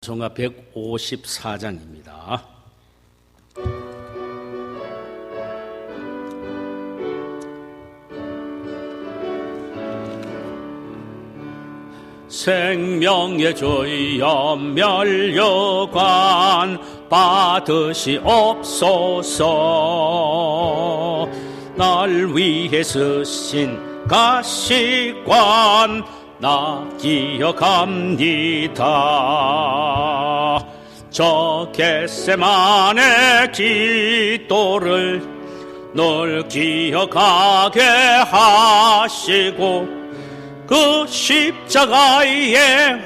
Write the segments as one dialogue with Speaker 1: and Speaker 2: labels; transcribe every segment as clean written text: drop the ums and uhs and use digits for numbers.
Speaker 1: 찬송가 154장입니다. 생명의 주여 면류관 받으시옵소서. 날 위해 쓰신 가시관 나 기억합니다. 저 겟세마네 기도를 늘 기억하게 하시고 그 십자가의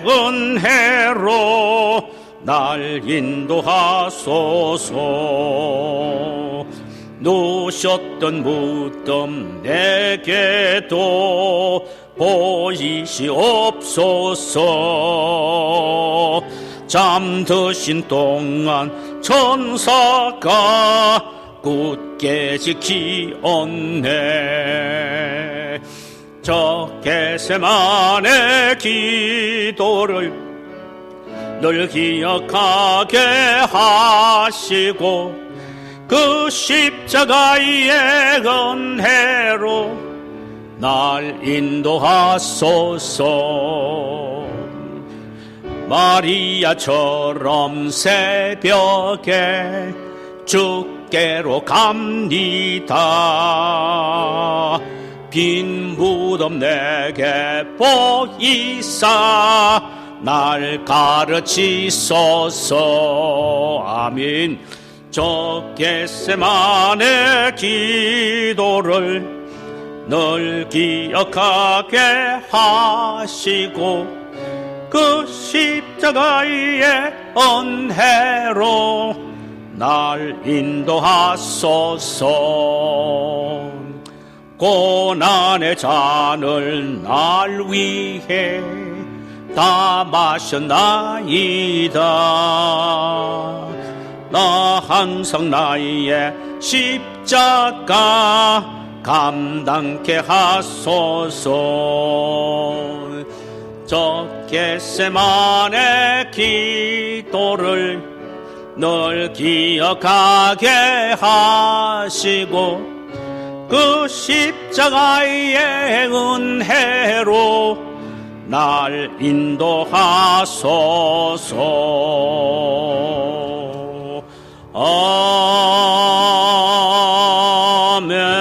Speaker 1: 은혜로 날 인도하소서. 누셨던 무덤 내게도 보이시옵소서. 잠드신 동안 천사가 굳게 지키었네. 저 겟세마네 기도를 늘 기억하게 하시고 그 십자가의 은혜로 날 인도하소서. 마리아처럼 새벽에 주께로 갑니다. 빈 무덤 내게 보이사 날 가르치소서. 아멘. 저 겟세마네 기도를 늘 기억하게 하시고 그 십자가의 은혜로 날 인도하소서. 고난의 잔을 날 위해 다 마셨나이다. 나 항상 나의 십자가 감당케 하소서. 저 겟세마네 기도를 늘 기억하게 하시고 그 십자가의 은혜로 날 인도하소서. 아멘.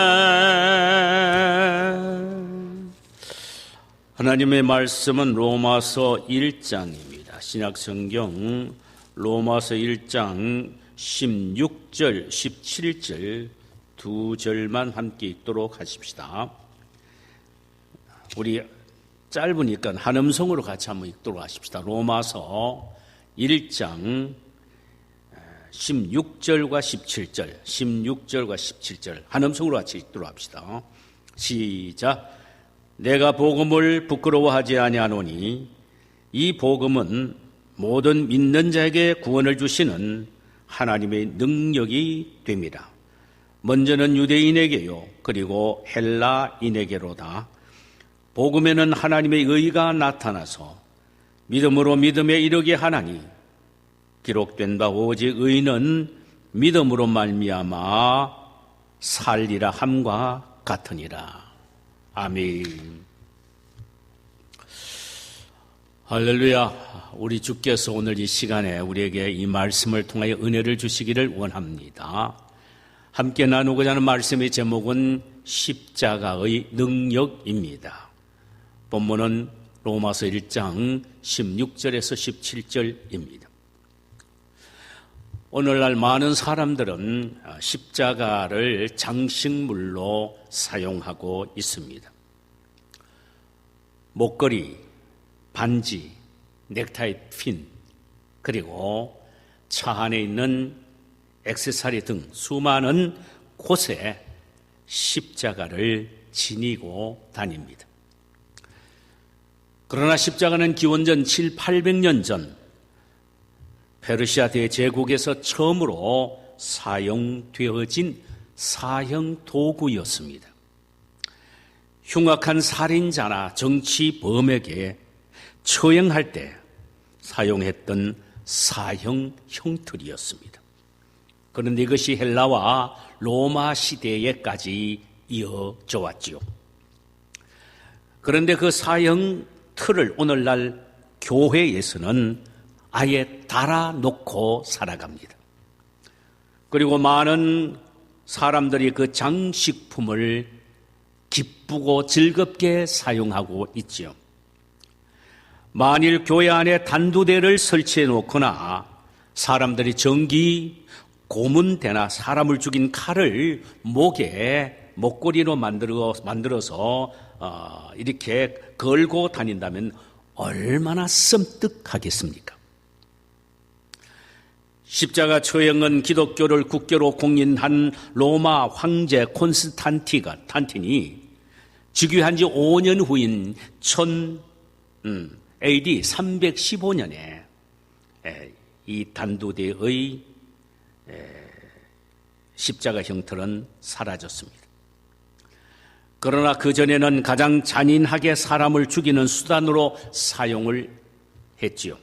Speaker 1: 하나님의 말씀은 로마서 1장입니다. 신약성경 로마서 1장 16절, 17절 두 절만 함께 읽도록 하십시다. 우리 짧으니까 한음성으로 같이 한번 읽도록 하십시다. 로마서 1장 16절과 17절, 16절과 17절 한음성으로 같이 읽도록 합시다. 시작. 내가 복음을 부끄러워하지 아니하노니 이 복음은 모든 믿는 자에게 구원을 주시는 하나님의 능력이 됩니다. 먼저는 유대인에게요, 그리고 헬라인에게로다. 복음에는 하나님의 의가 나타나서 믿음으로 믿음에 이르게 하나니 기록된 바 오직 의는 믿음으로 말미암아 살리라 함과 같으니라. 아멘. 할렐루야. 우리 주께서 오늘 이 시간에 우리에게 이 말씀을 통하여 은혜를 주시기를 원합니다. 함께 나누고자 하는 말씀의 제목은 십자가의 능력입니다. 본문은 로마서 1장 16절에서 17절입니다. 오늘날 많은 사람들은 십자가를 장식물로 사용하고 있습니다. 목걸이, 반지, 넥타이 핀, 그리고 차 안에 있는 액세서리 등 수많은 곳에 십자가를 지니고 다닙니다. 그러나 십자가는 기원전 700~800년 전 페르시아 대제국에서 처음으로 사용되어진 사형 도구였습니다. 흉악한 살인자나 정치범에게 처형할 때 사용했던 사형 형틀이었습니다. 그런데 이것이 헬라와 로마 시대에까지 이어져 왔지요. 그런데 그 사형 틀을 오늘날 교회에서는 아예 달아놓고 살아갑니다. 그리고 많은 사람들이 그 장식품을 기쁘고 즐겁게 사용하고 있지요. 만일 교회 안에 단두대를 설치해 놓거나 사람들이 전기 고문대나 사람을 죽인 칼을 목에 목걸이로 만들어서 이렇게 걸고 다닌다면 얼마나 섬뜩하겠습니까? 십자가 처형은 기독교를 국교로 공인한 로마 황제 콘스탄틴이 즉위한 지 5년 후인 AD 315년에 이 단두대의 십자가 형틀은 사라졌습니다. 그러나 그전에는 가장 잔인하게 사람을 죽이는 수단으로 사용을 했지요.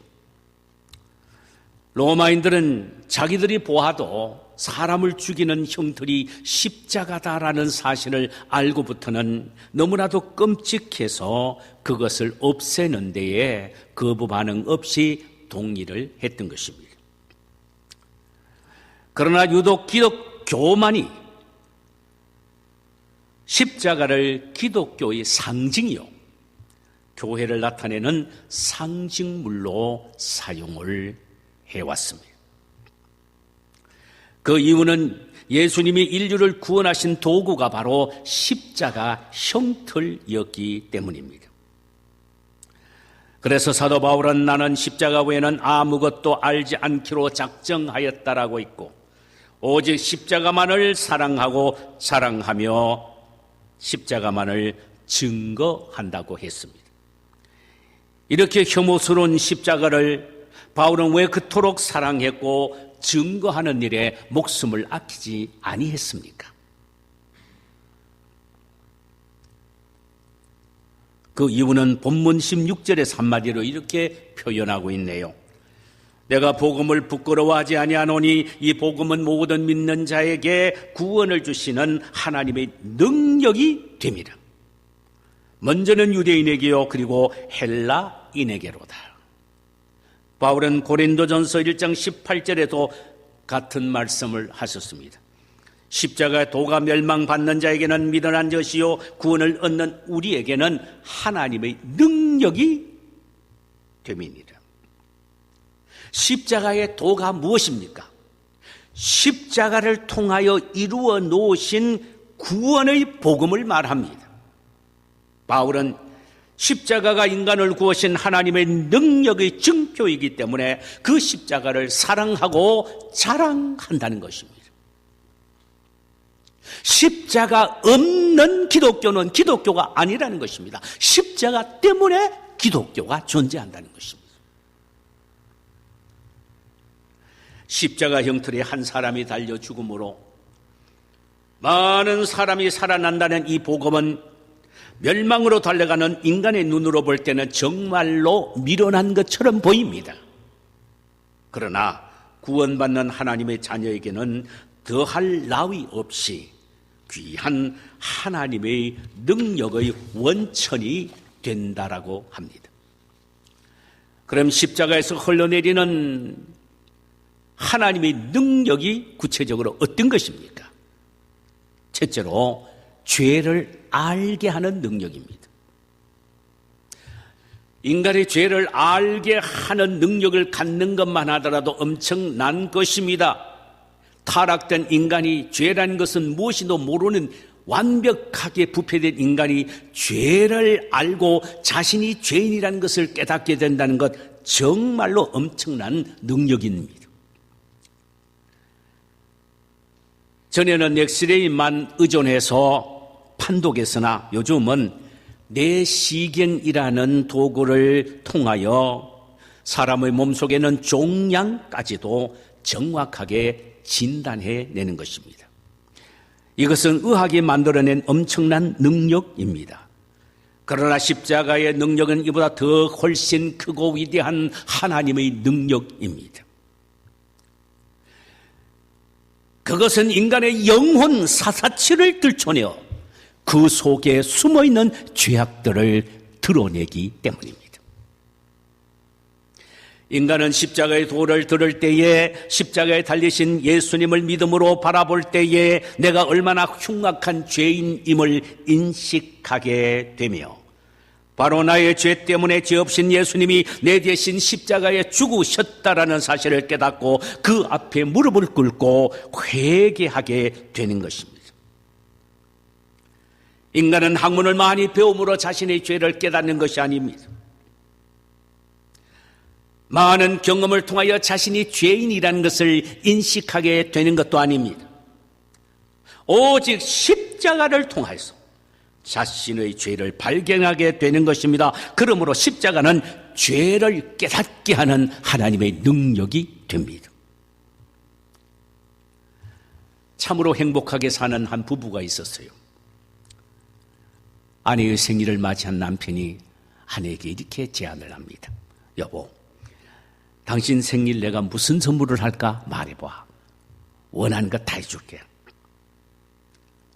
Speaker 1: 로마인들은 자기들이 보아도 사람을 죽이는 형틀이 십자가다라는 사실을 알고부터는 너무나도 끔찍해서 그것을 없애는 데에 거부 반응 없이 동의를 했던 것입니다. 그러나 유독 기독교만이 십자가를 기독교의 상징이요, 교회를 나타내는 상징물로 사용을 해왔습니다. 그 이유는 예수님이 인류를 구원하신 도구가 바로 십자가 형틀이었기 때문입니다. 그래서 사도 바울은 나는 십자가 외에는 아무것도 알지 않기로 작정하였다라고 했고, 오직 십자가만을 사랑하고 자랑하며 십자가만을 증거한다고 했습니다. 이렇게 혐오스러운 십자가를 바울은 왜 그토록 사랑했고 증거하는 일에 목숨을 아끼지 아니했습니까? 그 이유는 본문 16절에서 한마디로 이렇게 표현하고 있네요. 내가 복음을 부끄러워하지 아니하노니 이 복음은 모든 믿는 자에게 구원을 주시는 하나님의 능력이 됩니다. 먼저는 유대인에게요, 그리고 헬라인에게로다. 바울은 고린도전서 1장 18절에도 같은 말씀을 하셨습니다. 십자가의 도가 멸망받는 자에게는 미련한 것이요 구원을 얻는 우리에게는 하나님의 능력이 됨이니라. 십자가의 도가 무엇입니까? 십자가를 통하여 이루어 놓으신 구원의 복음을 말합니다. 바울은 십자가가 인간을 구하신 하나님의 능력의 증표이기 때문에 그 십자가를 사랑하고 자랑한다는 것입니다. 십자가 없는 기독교는 기독교가 아니라는 것입니다. 십자가 때문에 기독교가 존재한다는 것입니다. 십자가 형틀에 한 사람이 달려 죽음으로 많은 사람이 살아난다는 이 복음은 멸망으로 달려가는 인간의 눈으로 볼 때는 정말로 미련한 것처럼 보입니다. 그러나 구원받는 하나님의 자녀에게는 더할 나위 없이 귀한 하나님의 능력의 원천이 된다라고 합니다. 그럼 십자가에서 흘러내리는 하나님의 능력이 구체적으로 어떤 것입니까? 첫째로 죄를 알게 하는 능력입니다. 인간의 죄를 알게 하는 능력을 갖는 것만 하더라도 엄청난 것입니다. 타락된 인간이 죄라는 것은 무엇인도 모르는 완벽하게 부패된 인간이 죄를 알고 자신이 죄인이라는 것을 깨닫게 된다는 것, 정말로 엄청난 능력입니다. 전에는 엑스레이만 의존해서 판독했으나 요즘은 내시경이라는 도구를 통하여 사람의 몸속에는 종양까지도 정확하게 진단해내는 것입니다. 이것은 의학이 만들어낸 엄청난 능력입니다. 그러나 십자가의 능력은 이보다 더 훨씬 크고 위대한 하나님의 능력입니다. 그것은 인간의 영혼 사사치를 들춰내어 그 속에 숨어있는 죄악들을 드러내기 때문입니다. 인간은 십자가의 도를 들을 때에, 십자가에 달리신 예수님을 믿음으로 바라볼 때에 내가 얼마나 흉악한 죄인임을 인식하게 되며, 바로 나의 죄 때문에 죄 없인 예수님이 내 대신 십자가에 죽으셨다라는 사실을 깨닫고 그 앞에 무릎을 꿇고 회개하게 되는 것입니다. 인간은 학문을 많이 배움으로 자신의 죄를 깨닫는 것이 아닙니다. 많은 경험을 통하여 자신이 죄인이라는 것을 인식하게 되는 것도 아닙니다. 오직 십자가를 통해서 자신의 죄를 발견하게 되는 것입니다. 그러므로 십자가는 죄를 깨닫게 하는 하나님의 능력이 됩니다. 참으로 행복하게 사는 한 부부가 있었어요. 아내의 생일을 맞이한 남편이 아내에게 이렇게 제안을 합니다. 여보, 당신 생일 내가 무슨 선물을 할까 말해봐. 원하는 거 다 해줄게.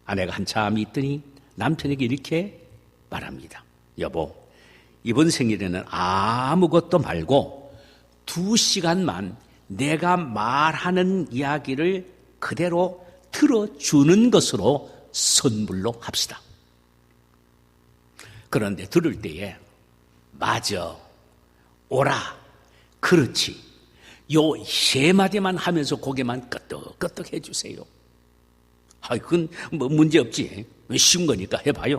Speaker 1: 아내가 한참 있더니 남편에게 이렇게 말합니다. 여보, 이번 생일에는 아무것도 말고 2시간만 내가 말하는 이야기를 그대로 들어주는 것으로 선물로 합시다. 그런데 들을 때에 맞아, 오라, 그렇지, 요 3마디만 하면서 고개만 끄덕끄덕 해주세요. 그건 뭐 문제 없지. 쉬운 거니까 해봐요.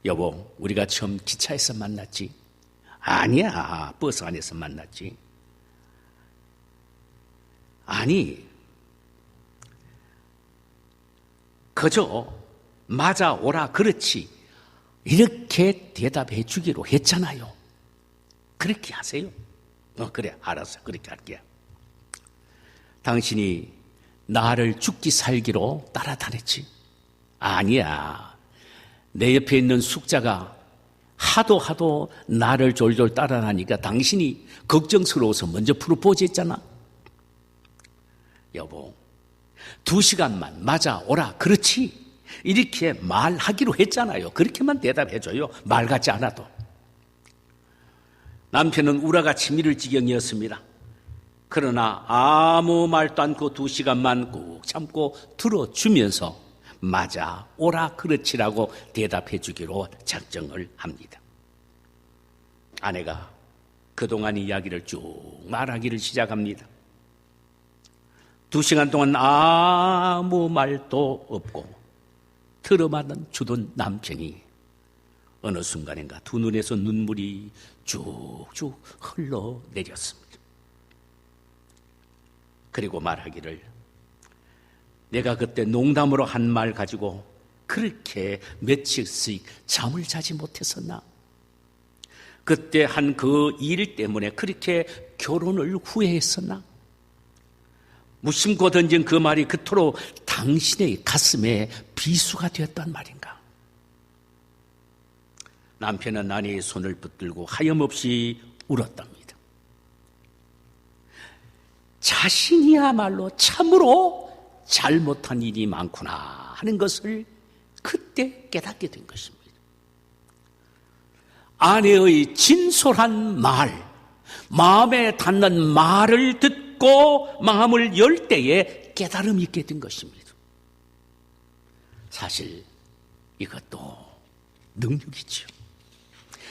Speaker 1: 여보, 우리가 처음 기차에서 만났지? 아니야, 버스 안에서 만났지. 아니, 그저 맞아, 오라, 그렇지, 이렇게 대답해 주기로 했잖아요. 그렇게 하세요. 그래, 알았어, 그렇게 할게요. 당신이 나를 죽기 살기로 따라다녔지? 아니야, 내 옆에 있는 숙자가 하도 나를 졸졸 따라다니까 당신이 걱정스러워서 먼저 프로포즈 했잖아. 여보, 2시간만 맞아, 오라, 그렇지, 이렇게 말하기로 했잖아요. 그렇게만 대답해줘요. 말 같지 않아도. 남편은 우라가 치밀을 지경이었습니다. 그러나 아무 말도 않고 2시간만 꾹 참고 들어주면서 맞아, 오라, 그렇지라고 대답해 주기로 작정을 합니다. 아내가 그동안 이야기를 쭉 말하기를 시작합니다. 2시간 동안 아무 말도 없고 들어만 주던 남편이 어느 순간인가 두 눈에서 눈물이 쭉쭉 흘러내렸습니다. 그리고 말하기를, 내가 그때 농담으로 한 말 가지고 그렇게 며칠씩 잠을 자지 못했었나? 그때 한 그 일 때문에 그렇게 결혼을 후회했었나? 무심코 던진 그 말이 그토록 당신의 가슴에 비수가 되었단 말인가? 남편은 아내의 손을 붙들고 하염없이 울었답니다. 자신이야말로 참으로 잘못한 일이 많구나 하는 것을 그때 깨닫게 된 것입니다. 아내의 진솔한 말, 마음에 닿는 말을 듣고 마음을 열 때에 깨달음이 있게 된 것입니다. 사실 이것도 능력이죠.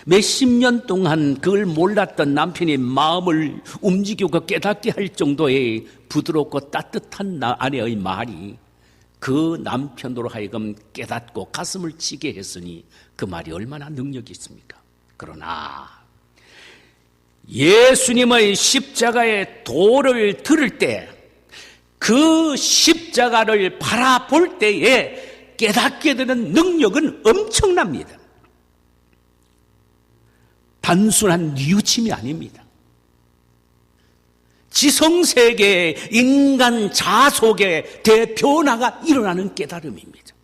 Speaker 1: 몇십 년 동안 그걸 몰랐던 남편의 마음을 움직이고 깨닫게 할 정도의 부드럽고 따뜻한 아내의 말이 그 남편으로 하여금 깨닫고 가슴을 치게 했으니 그 말이 얼마나 능력이 있습니까? 그러나 예수님의 십자가의 도를 들을 때, 그 십자가를 바라볼 때에 깨닫게 되는 능력은 엄청납니다. 단순한 뉘우침이 아닙니다. 지성세계의 인간 자아 속에 대변화가 일어나는 깨달음입니다.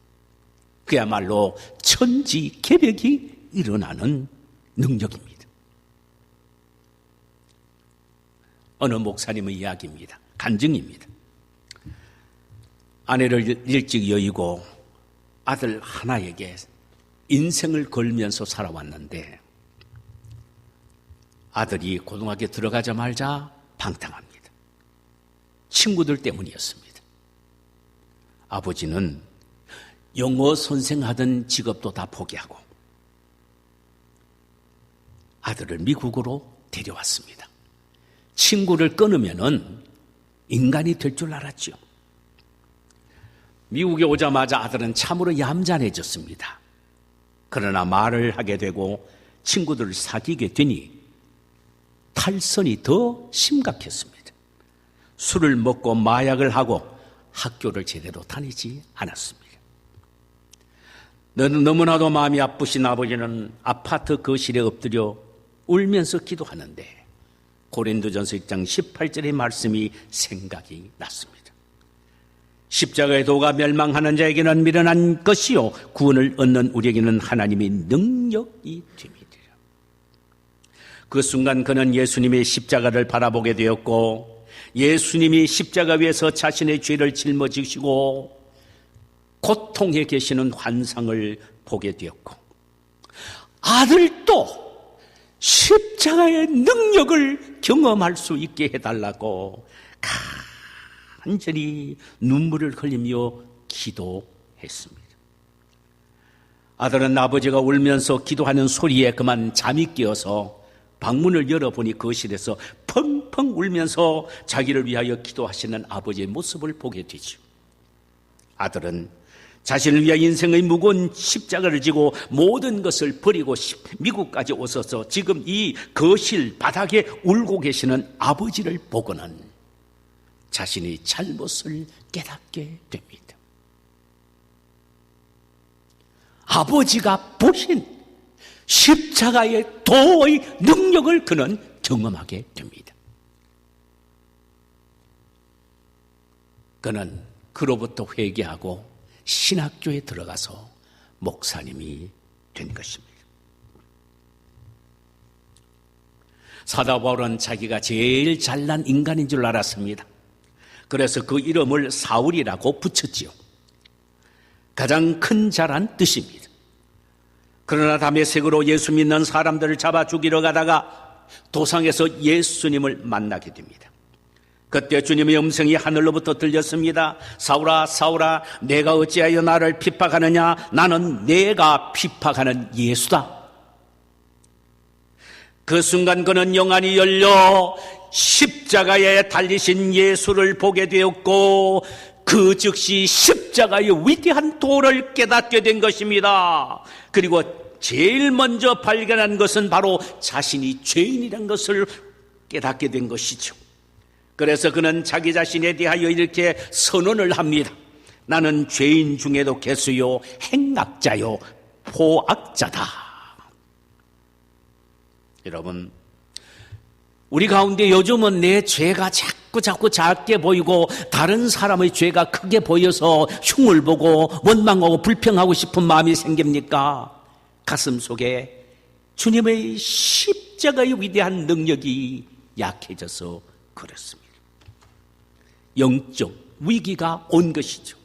Speaker 1: 그야말로 천지개벽이 일어나는 능력입니다. 어느 목사님의 이야기입니다. 간증입니다. 아내를 일찍 여의고 아들 하나에게 인생을 걸면서 살아왔는데 아들이 고등학교에 들어가자마자 방탕합니다. 친구들 때문이었습니다. 아버지는 영어 선생하던 직업도 다 포기하고 아들을 미국으로 데려왔습니다. 친구를 끊으면은 인간이 될 줄 알았죠. 미국에 오자마자 아들은 참으로 얌전해졌습니다. 그러나 말을 하게 되고 친구들을 사귀게 되니 탈선이 더 심각했습니다. 술을 먹고 마약을 하고 학교를 제대로 다니지 않았습니다. 너무나도 마음이 아프신 아버지는 아파트 거실에 엎드려 울면서 기도하는데 고린도전서 1장 18절의 말씀이 생각이 났습니다. 십자가의 도가 멸망하는 자에게는 미련한 것이요 구원을 얻는 우리에게는 하나님의 능력이 됩니다. 그 순간 그는 예수님의 십자가를 바라보게 되었고 예수님이 십자가 위에서 자신의 죄를 짊어지시고 고통에 계시는 환상을 보게 되었고 아들도 십자가의 능력을 경험할 수 있게 해달라고 간절히 눈물을 흘리며 기도했습니다. 아들은 아버지가 울면서 기도하는 소리에 그만 잠이 깨어서 방문을 열어보니 거실에서 펑펑 울면서 자기를 위하여 기도하시는 아버지의 모습을 보게 되죠. 아들은 자신을 위해 인생의 무거운 십자가를 지고 모든 것을 버리고 미국까지 오셔서 지금 이 거실 바닥에 울고 계시는 아버지를 보고는 자신의 잘못을 깨닫게 됩니다. 아버지가 보신 십자가의 도의 능력을 그는 경험하게 됩니다. 그는 그로부터 회개하고 신학교에 들어가서 목사님이 된 것입니다. 사도 바울은 자기가 제일 잘난 인간인 줄 알았습니다. 그래서 그 이름을 사울이라고 붙였지요. 가장 큰 자란 뜻입니다. 그러나 다메섹으로 예수 믿는 사람들을 잡아 죽이러 가다가 도상에서 예수님을 만나게 됩니다. 그때 주님의 음성이 하늘로부터 들렸습니다. 사울아 사울아 내가 어찌하여 나를 핍박하느냐. 나는 내가 핍박하는 예수다. 그 순간 그는 영안이 열려 십자가에 달리신 예수를 보게 되었고 그 즉시 십자가의 위대한 도를 깨닫게 된 것입니다. 그리고 제일 먼저 발견한 것은 바로 자신이 죄인이라는 것을 깨닫게 된 것이죠. 그래서 그는 자기 자신에 대하여 이렇게 선언을 합니다. 나는 죄인 중에도 괴수요 행악자요 포악자다. 여러분, 우리 가운데 요즘은 내 죄가 자꾸 작게 보이고 다른 사람의 죄가 크게 보여서 흉을 보고 원망하고 불평하고 싶은 마음이 생깁니까? 가슴 속에 주님의 십자가의 위대한 능력이 약해져서 그렇습니다. 영적 위기가 온 것이죠.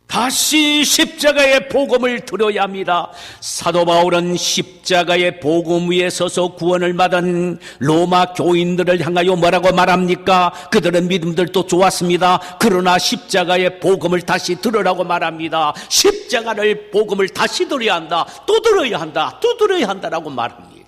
Speaker 1: 다시 십자가의 복음을 들어야 합니다. 사도 바울은 십자가의 복음 위에 서서 구원을 받은 로마 교인들을 향하여 뭐라고 말합니까? 그들은 믿음들도 좋았습니다. 그러나 십자가의 복음을 다시 들으라고 말합니다. 십자가를 복음을 다시 들어야 한다. 또 들어야 한다. 또 들어야 한다라고 말합니다.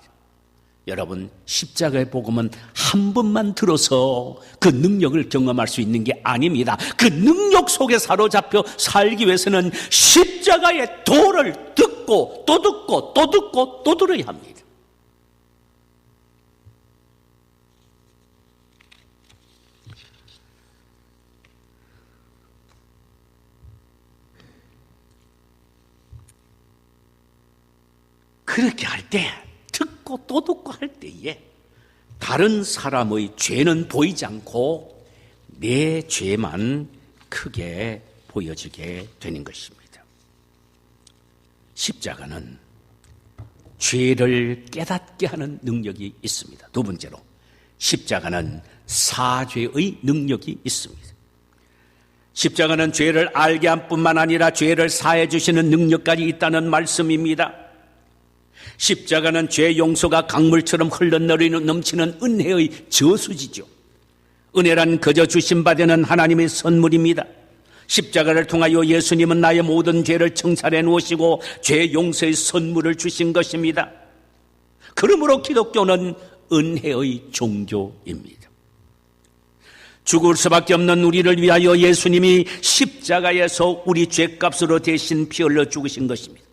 Speaker 1: 여러분, 십자가의 복음은 한 번만 들어서 그 능력을 경험할 수 있는 게 아닙니다. 그 능력 속에 사로잡혀 살기 위해서는 십자가의 도를 듣고 또 듣고 또 듣고 또 들어야 합니다. 그렇게 할 때 듣고 또 듣고 할 때에 다른 사람의 죄는 보이지 않고 내 죄만 크게 보여지게 되는 것입니다. 십자가는 죄를 깨닫게 하는 능력이 있습니다. 두 번째로 십자가는 사죄의 능력이 있습니다. 십자가는 죄를 알게 한 뿐만 아니라 죄를 사해 주시는 능력까지 있다는 말씀입니다. 십자가는 죄 용서가 강물처럼 흘러내리는 넘치는 은혜의 저수지죠. 은혜란 그저 주신 바 되는 하나님의 선물입니다. 십자가를 통하여 예수님은 나의 모든 죄를 청산해 놓으시고 죄 용서의 선물을 주신 것입니다. 그러므로 기독교는 은혜의 종교입니다. 죽을 수밖에 없는 우리를 위하여 예수님이 십자가에서 우리 죄값으로 대신 피 흘려 죽으신 것입니다.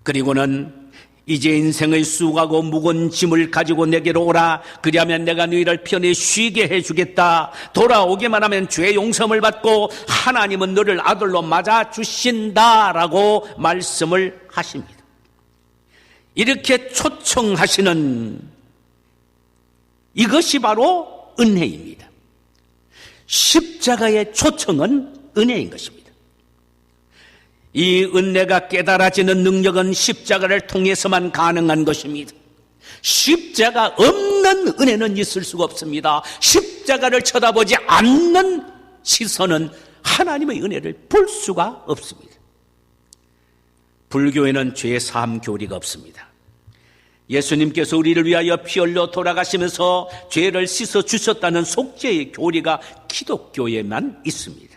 Speaker 1: 그리고는 이제 인생의 수고하고 무거운 짐을 가지고 내게로 오라. 그리하면 내가 너희를 편히 쉬게 해주겠다. 돌아오기만 하면 죄 용서를 받고 하나님은 너를 아들로 맞아주신다라고 말씀을 하십니다. 이렇게 초청하시는 이것이 바로 은혜입니다. 십자가의 초청은 은혜인 것입니다. 이 은혜가 깨달아지는 능력은 십자가를 통해서만 가능한 것입니다. 십자가 없는 은혜는 있을 수가 없습니다. 십자가를 쳐다보지 않는 시선은 하나님의 은혜를 볼 수가 없습니다. 불교에는 죄 사함 교리가 없습니다. 예수님께서 우리를 위하여 피 흘려 돌아가시면서 죄를 씻어 주셨다는 속죄의 교리가 기독교에만 있습니다.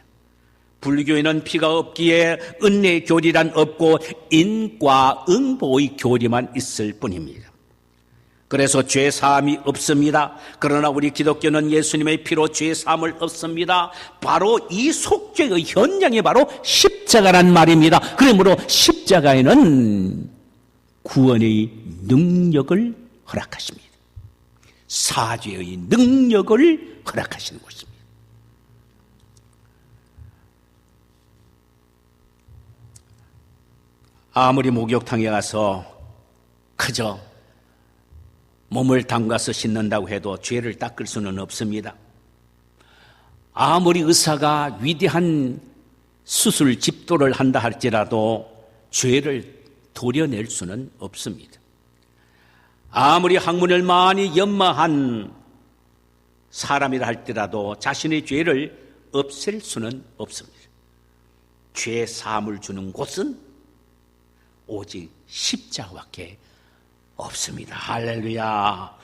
Speaker 1: 불교에는 피가 없기에 은혜의 교리란 없고 인과응보의 교리만 있을 뿐입니다. 그래서 죄사함이 없습니다. 그러나 우리 기독교는 예수님의 피로 죄사함을 얻습니다. 바로 이 속죄의 현장이 바로 십자가란 말입니다. 그러므로 십자가에는 구원의 능력을 허락하십니다. 사죄의 능력을 허락하시는 것입니다. 아무리 목욕탕에 가서 그저 몸을 담가서 씻는다고 해도 죄를 닦을 수는 없습니다. 아무리 의사가 위대한 수술 집도를 한다 할지라도 죄를 도려낼 수는 없습니다. 아무리 학문을 많이 연마한 사람이라 할지라도 자신의 죄를 없앨 수는 없습니다. 죄 사함을 주는 곳은 오직 십자가밖에 없습니다. 할렐루야.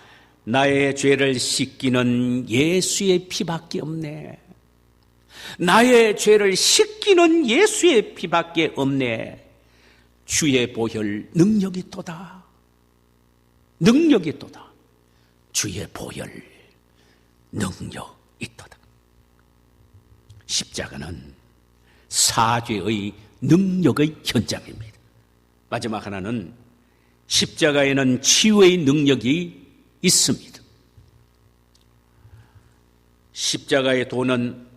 Speaker 1: 나의 죄를 씻기는 예수의 피밖에 없네. 나의 죄를 씻기는 예수의 피밖에 없네. 주의 보혈 능력이 또다. 능력이 또다. 주의 보혈 능력이 또다. 십자가는 사죄의 능력의 현장입니다. 마지막 하나는 십자가에는 치유의 능력이 있습니다. 십자가의 도는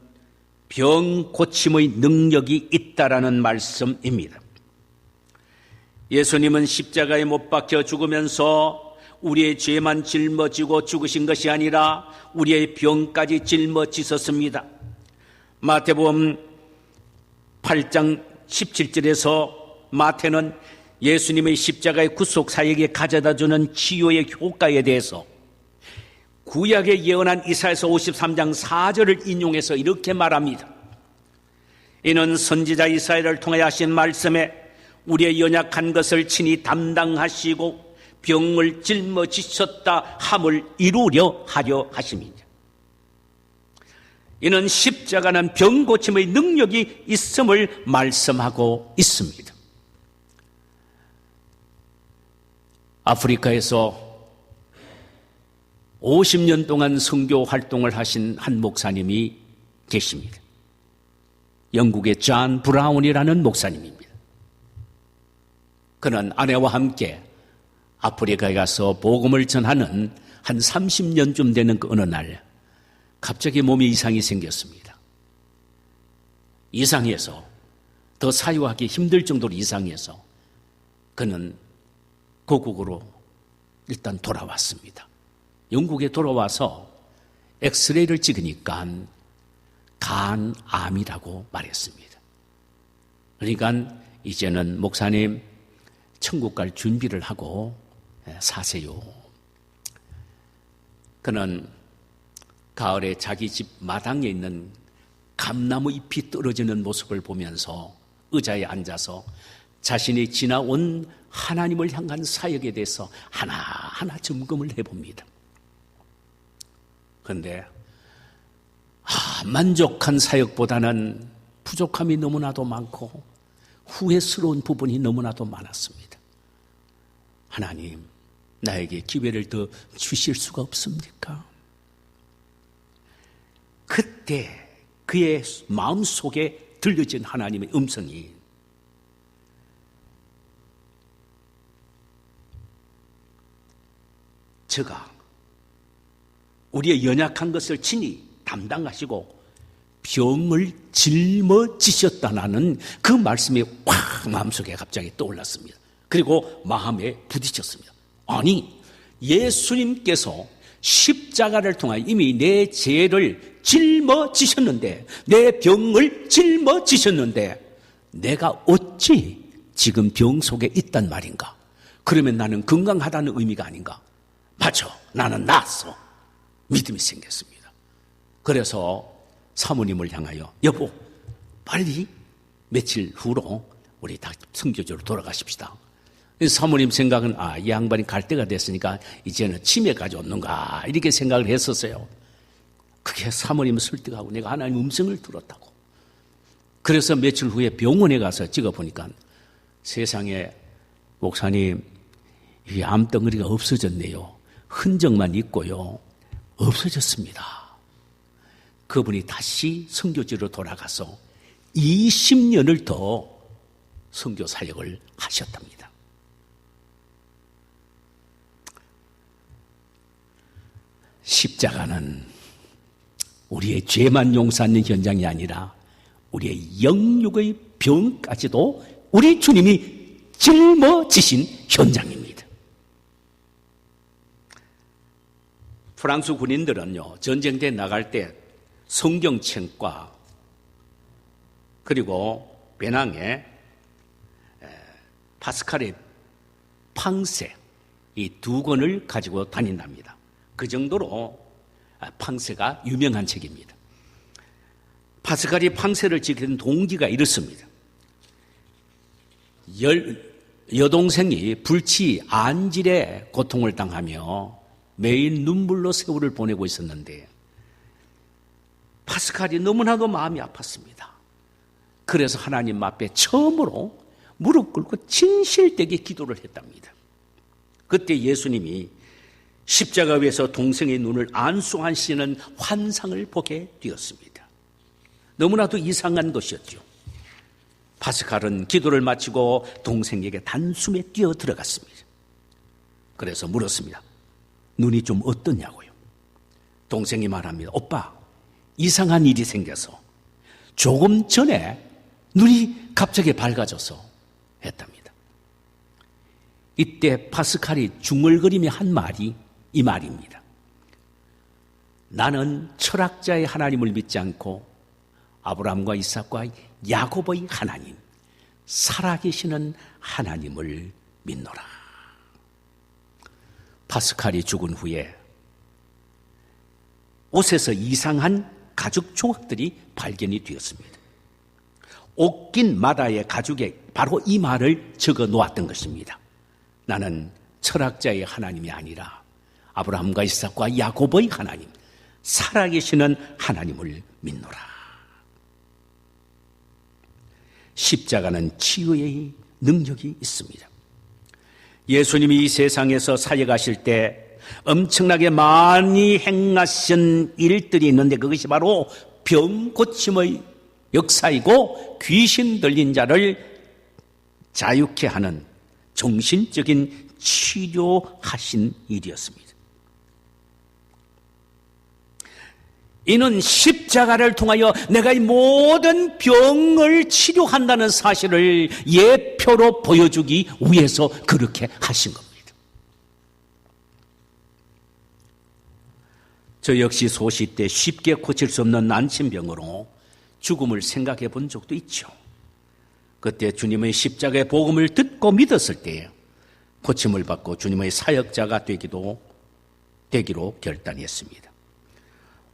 Speaker 1: 병 고침의 능력이 있다라는 말씀입니다. 예수님은 십자가에 못 박혀 죽으면서 우리의 죄만 짊어지고 죽으신 것이 아니라 우리의 병까지 짊어지셨습니다. 마태복음 8장 17절에서 마태는 예수님의 십자가의 구속 사역에 가져다주는 치유의 효과에 대해서 구약에 예언한 이사야서 53장 4절을 인용해서 이렇게 말합니다. 이는 선지자 이사야를 통해 하신 말씀에 우리의 연약한 것을 친히 담당하시고 병을 짊어지셨다 함을 이루려 하려 하심이니라. 이는 십자가는 병 고침의 능력이 있음을 말씀하고 있습니다. 아프리카에서 50년 동안 선교 활동을 하신 한 목사님이 계십니다. 영국의 존 브라운이라는 목사님입니다. 그는 아내와 함께 아프리카에 가서 복음을 전하는 한 30년쯤 되는 그 어느 날 갑자기 몸에 이상이 생겼습니다. 이상해서 더 사유하기 힘들 정도로 이상해서 그는 고국으로 일단 돌아왔습니다. 영국에 돌아와서 엑스레이를 찍으니까 간암이라고 말했습니다. 그러니까 이제는 목사님 천국 갈 준비를 하고 사세요. 그는 가을에 자기 집 마당에 있는 감나무 잎이 떨어지는 모습을 보면서 의자에 앉아서 자신이 지나온 하나님을 향한 사역에 대해서 하나하나 점검을 해봅니다. 그런데 만족한 사역보다는 부족함이 너무나도 많고 후회스러운 부분이 너무나도 많았습니다. 하나님, 나에게 기회를 더 주실 수가 없습니까? 그때 그의 마음속에 들려진 하나님의 음성이 저가 우리의 연약한 것을 친히 담당하시고 병을 짊어지셨다는 그 말씀이 확 마음속에 갑자기 떠올랐습니다. 그리고 마음에 부딪혔습니다. 아니, 예수님께서 십자가를 통하여 이미 내 죄를 짊어지셨는데, 내 병을 짊어지셨는데 내가 어찌 지금 병 속에 있단 말인가? 그러면 나는 건강하다는 의미가 아닌가? 맞죠? 나는 나았어. 믿음이 생겼습니다. 그래서 사모님을 향하여 여보, 빨리 며칠 후로 우리 다 선교지로 돌아가십시다. 사모님 생각은 이 양반이 갈 때가 됐으니까 이제는 치매까지 없는가 이렇게 생각을 했었어요. 그게 사모님을 설득하고 내가 하나님의 음성을 들었다고. 그래서 며칠 후에 병원에 가서 찍어보니까 세상에 목사님, 이 암덩어리가 없어졌네요. 흔적만 있고요. 없어졌습니다. 그분이 다시 선교지로 돌아가서 20년을 더 선교 사역을 하셨답니다. 십자가는 우리의 죄만 용서하는 현장이 아니라 우리의 영육의 병까지도 우리 주님이 짊어지신 현장입니다. 프랑스 군인들은요, 전쟁터에 나갈 때 성경책과 그리고 배낭에 파스칼의 팡세 이 두 권을 가지고 다닌답니다. 그 정도로 팡세가 유명한 책입니다. 파스칼이 팡세를 지킨 동기가 이렇습니다. 여동생이 불치 안질의 고통을 당하며 매일 눈물로 세월을 보내고 있었는데 파스칼이 너무나도 마음이 아팠습니다. 그래서 하나님 앞에 처음으로 무릎 꿇고 진실되게 기도를 했답니다. 그때 예수님이 십자가 위에서 동생의 눈을 안수하시는 환상을 보게 되었습니다. 너무나도 이상한 것이었죠. 파스칼은 기도를 마치고 동생에게 단숨에 뛰어 들어갔습니다. 그래서 물었습니다. 눈이 좀 어떠냐고요. 동생이 말합니다. 오빠, 이상한 일이 생겨서 조금 전에 눈이 갑자기 밝아져서 했답니다. 이때 파스칼이 중얼거리며 한 말이 이 말입니다. 나는 철학자의 하나님을 믿지 않고 아브라함과 이삭과 야곱의 하나님, 살아계시는 하나님을 믿노라. 파스칼이 죽은 후에 옷에서 이상한 가죽 조각들이 발견이 되었습니다. 옷긴 마다의 가죽에 바로 이 말을 적어 놓았던 것입니다. 나는 철학자의 하나님이 아니라 아브라함과 이삭과 야곱의 하나님, 살아계시는 하나님을 믿노라. 십자가는 치유의 능력이 있습니다. 예수님이 이 세상에서 사역하실 때 엄청나게 많이 행하신 일들이 있는데 그것이 바로 병 고침의 역사이고 귀신 들린 자를 자유케 하는 정신적인 치료하신 일이었습니다. 이는 십자가를 통하여 내가 이 모든 병을 치료한다는 사실을 예표로 보여주기 위해서 그렇게 하신 겁니다. 저 역시 소시 때 쉽게 고칠 수 없는 난침병으로 죽음을 생각해 본 적도 있죠. 그때 주님의 십자가의 복음을 듣고 믿었을 때 고침을 받고 주님의 사역자가 되기로 결단했습니다.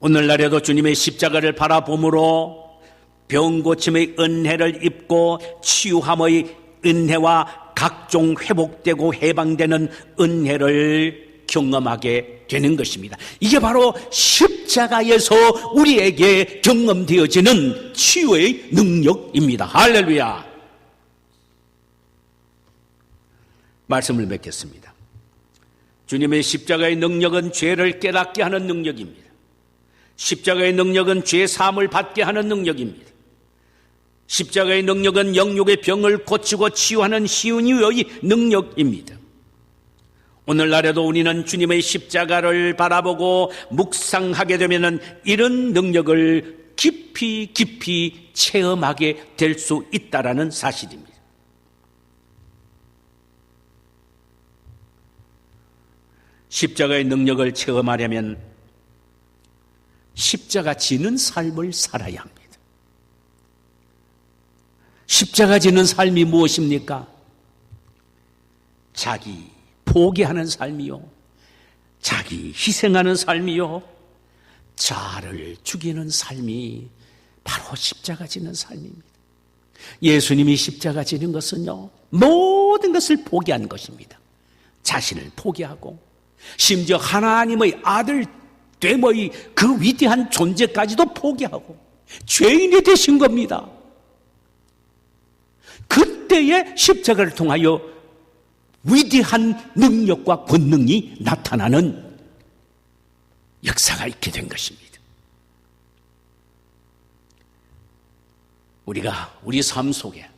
Speaker 1: 오늘날에도 주님의 십자가를 바라봄으로 병고침의 은혜를 입고 치유함의 은혜와 각종 회복되고 해방되는 은혜를 경험하게 되는 것입니다. 이게 바로 십자가에서 우리에게 경험되어지는 치유의 능력입니다. 할렐루야. 말씀을 맺겠습니다. 주님의 십자가의 능력은 죄를 깨닫게 하는 능력입니다. 십자가의 능력은 죄 사함을 받게 하는 능력입니다. 십자가의 능력은 영육의 병을 고치고 치유하는 시은유의 능력입니다. 오늘날에도 우리는 주님의 십자가를 바라보고 묵상하게 되면 이런 능력을 깊이 체험하게 될 수 있다는 사실입니다. 십자가의 능력을 체험하려면 십자가 지는 삶을 살아야 합니다. 십자가 지는 삶이 무엇입니까? 자기 포기하는 삶이요, 자기 희생하는 삶이요, 자아를 죽이는 삶이 바로 십자가 지는 삶입니다. 예수님이 십자가 지는 것은요, 모든 것을 포기한 것입니다. 자신을 포기하고 심지어 하나님의 아들 됨의 그 위대한 존재까지도 포기하고 죄인이 되신 겁니다. 그때의 십자가를 통하여 위대한 능력과 권능이 나타나는 역사가 있게 된 것입니다. 우리가 우리 삶 속에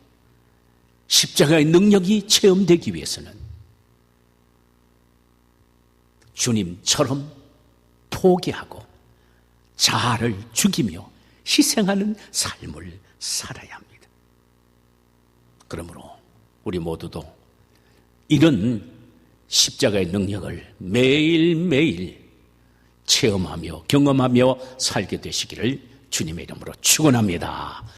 Speaker 1: 십자가의 능력이 체험되기 위해서는 주님처럼 포기하고 자아를 죽이며 희생하는 삶을 살아야 합니다. 그러므로 우리 모두도 이런 십자가의 능력을 매일매일 체험하며 경험하며 살게 되시기를 주님의 이름으로 축원합니다.